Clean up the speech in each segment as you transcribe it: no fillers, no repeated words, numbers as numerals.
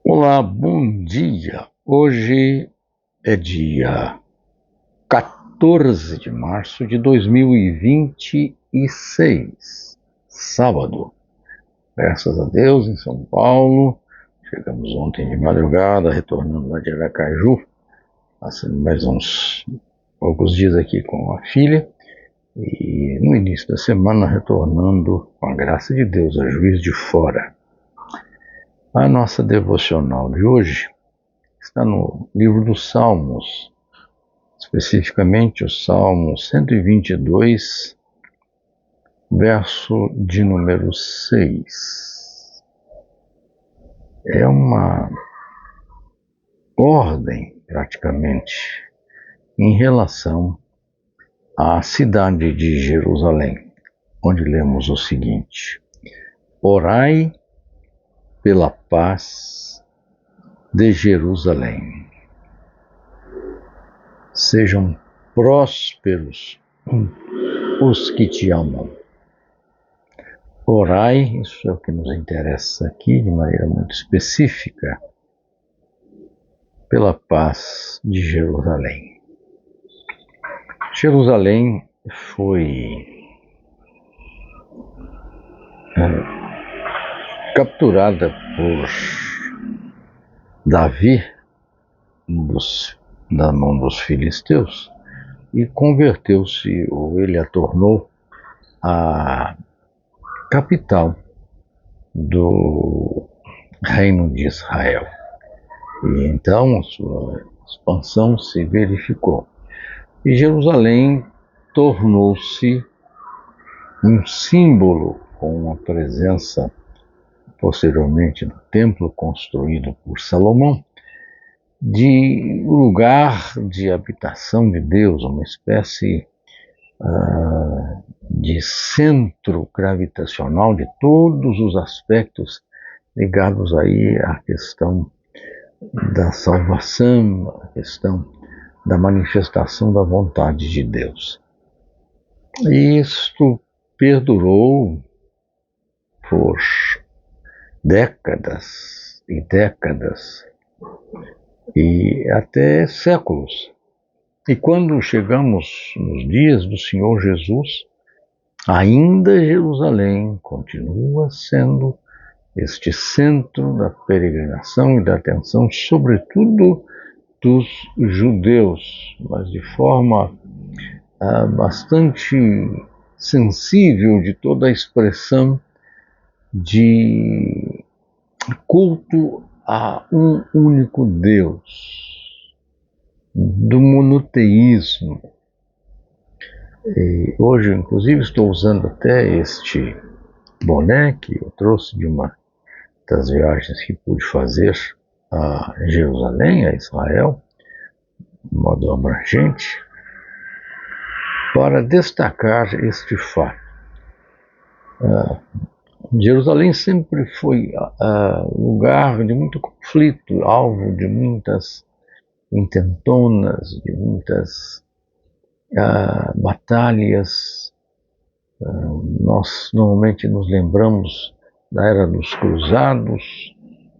Olá, bom dia. Hoje é dia 14 de março de 2026, sábado. Graças a Deus, em São Paulo. Chegamos ontem de madrugada, retornando lá de Aracaju, passando mais uns poucos dias aqui com a filha. E no início da semana, retornando, com a graça de Deus, a Juiz de Fora. A nossa devocional de hoje está no livro dos Salmos, especificamente o Salmo 122, verso de número 6. É uma ordem, praticamente, em relação à cidade de Jerusalém, onde lemos o seguinte: Orai pela paz de Jerusalém. Sejam prósperos os que te amam. Orai, isso é o que nos interessa aqui de maneira muito específica, pela paz de Jerusalém. Jerusalém foi capturada por Davi da mão dos filisteus e converteu-se, ou ele a tornou, a capital do reino de Israel. E então a sua expansão se verificou. E Jerusalém tornou-se um símbolo, com a presença posteriormente do templo construído por Salomão, de lugar de habitação de Deus, uma espécie de centro gravitacional de todos os aspectos ligados aí à questão da salvação, à questão da manifestação da vontade de Deus. E isto perdurou por décadas e décadas e até séculos. E quando chegamos nos dias do Senhor Jesus, ainda Jerusalém continua sendo este centro da peregrinação e da atenção, sobretudo dos judeus, mas de forma bastante sensível de toda a expressão de culto a um único Deus, do monoteísmo. E hoje, inclusive, estou usando até este boné que eu trouxe de uma das viagens que pude fazer a Jerusalém, a Israel, de modo abrangente, para destacar este fato. Jerusalém sempre foi lugar de muito conflito, alvo de muitas intentonas, de muitas batalhas. Nós normalmente nos lembramos da era dos cruzados,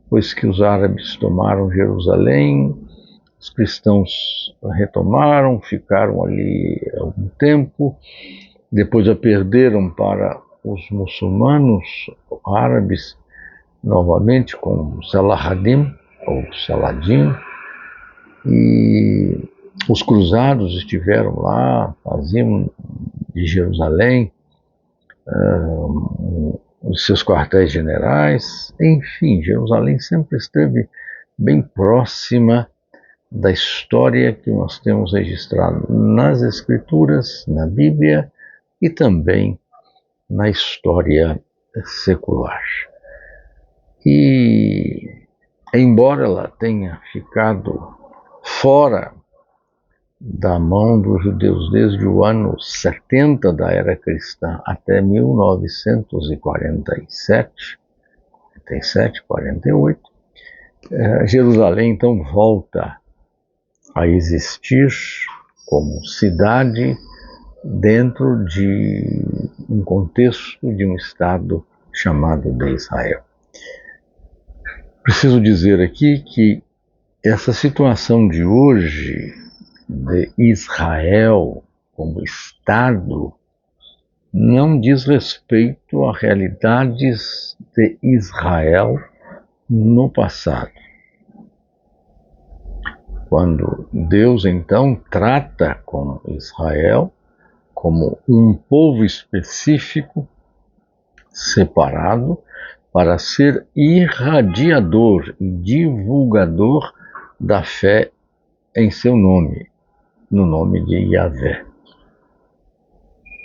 pois que os árabes tomaram Jerusalém, os cristãos retomaram, ficaram ali algum tempo, depois a perderam para os muçulmanos árabes, novamente com Saladin, e os cruzados estiveram lá, faziam de Jerusalém os seus quartéis generais. Enfim, Jerusalém sempre esteve bem próxima da história que nós temos registrado nas Escrituras, na Bíblia e também na história secular. E, embora ela tenha ficado fora da mão dos judeus desde o ano 70 da era cristã até 1947, 48, Jerusalém então volta a existir como cidade dentro de um contexto de um Estado chamado de Israel. Preciso dizer aqui que essa situação de hoje de Israel como Estado não diz respeito a realidades de Israel no passado. Quando Deus então trata com Israel como um povo específico, separado, para ser irradiador e divulgador da fé em seu nome, no nome de Yahvé.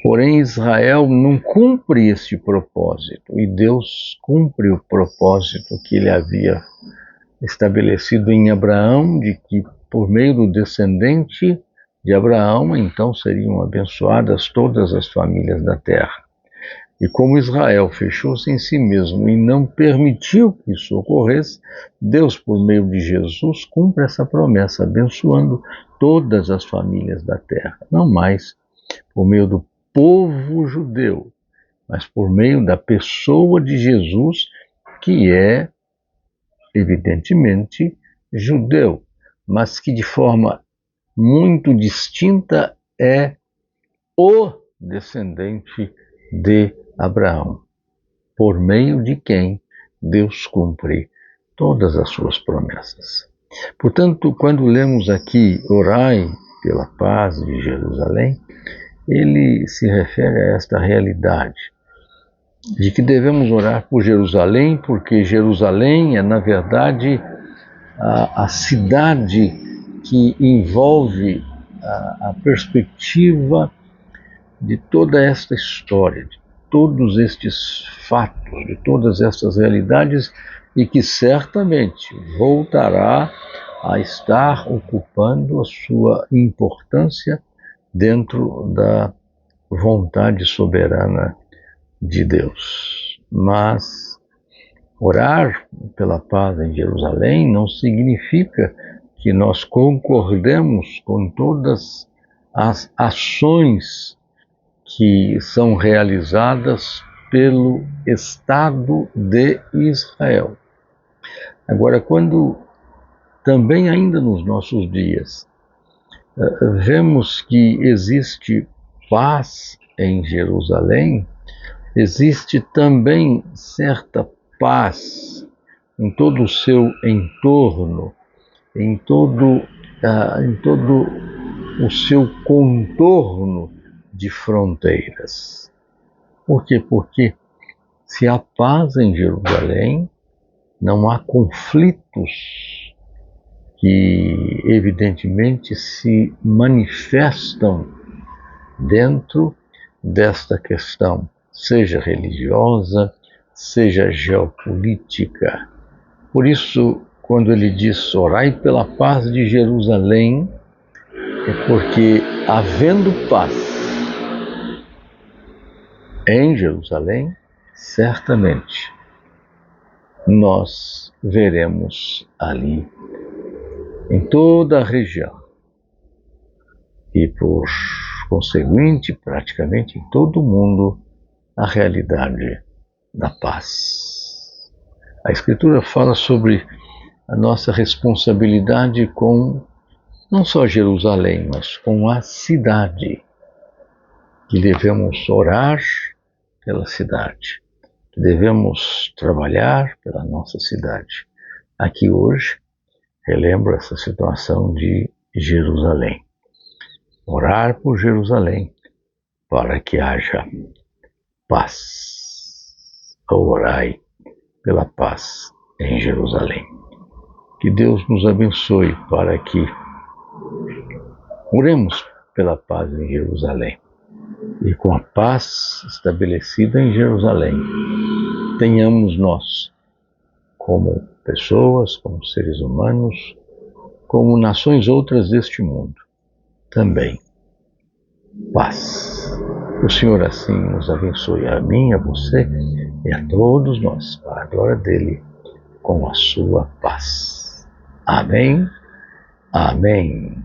Porém, Israel não cumpre esse propósito, e Deus cumpre o propósito que ele havia estabelecido em Abraão, de que por meio do descendente de Abraão, então seriam abençoadas todas as famílias da terra. E como Israel fechou-se em si mesmo e não permitiu que isso ocorresse, Deus, por meio de Jesus, cumpre essa promessa, abençoando todas as famílias da terra. Não mais por meio do povo judeu, mas por meio da pessoa de Jesus, que é, evidentemente, judeu, mas que de forma muito distinta é o descendente de Abraão, por meio de quem Deus cumpre todas as suas promessas. Portanto, quando lemos aqui orai pela paz de Jerusalém, ele se refere a esta realidade de que devemos orar por Jerusalém, porque Jerusalém é, na verdade, a cidade que envolve a perspectiva de toda esta história, de todos estes fatos, de todas estas realidades, e que certamente voltará a estar ocupando a sua importância dentro da vontade soberana de Deus. Mas orar pela paz em Jerusalém não significa que nós concordemos com todas as ações que são realizadas pelo Estado de Israel. Agora, quando também ainda nos nossos dias vemos que existe paz em Jerusalém, existe também certa paz em todo o seu entorno, em todo o seu contorno de fronteiras. Por quê? Porque se há paz em Jerusalém, não há conflitos que evidentemente se manifestam dentro desta questão, seja religiosa, seja geopolítica. Por isso, quando ele diz orai pela paz de Jerusalém, é porque, havendo paz em Jerusalém, certamente nós veremos ali, em toda a região, e por conseguinte, praticamente em todo o mundo, a realidade da paz. A Escritura fala sobre a nossa responsabilidade com não só Jerusalém, mas com a cidade, que devemos orar pela cidade, que devemos trabalhar pela nossa cidade. Aqui hoje, relembro essa situação de Jerusalém. Orar por Jerusalém para que haja paz. Orai pela paz em Jerusalém. Que Deus nos abençoe para que oremos pela paz em Jerusalém. E com a paz estabelecida em Jerusalém, tenhamos nós, como pessoas, como seres humanos, como nações outras deste mundo, também paz. O Senhor assim nos abençoe, a mim, a você e a todos nós, para a glória dele, com a sua paz. Amém. Amém.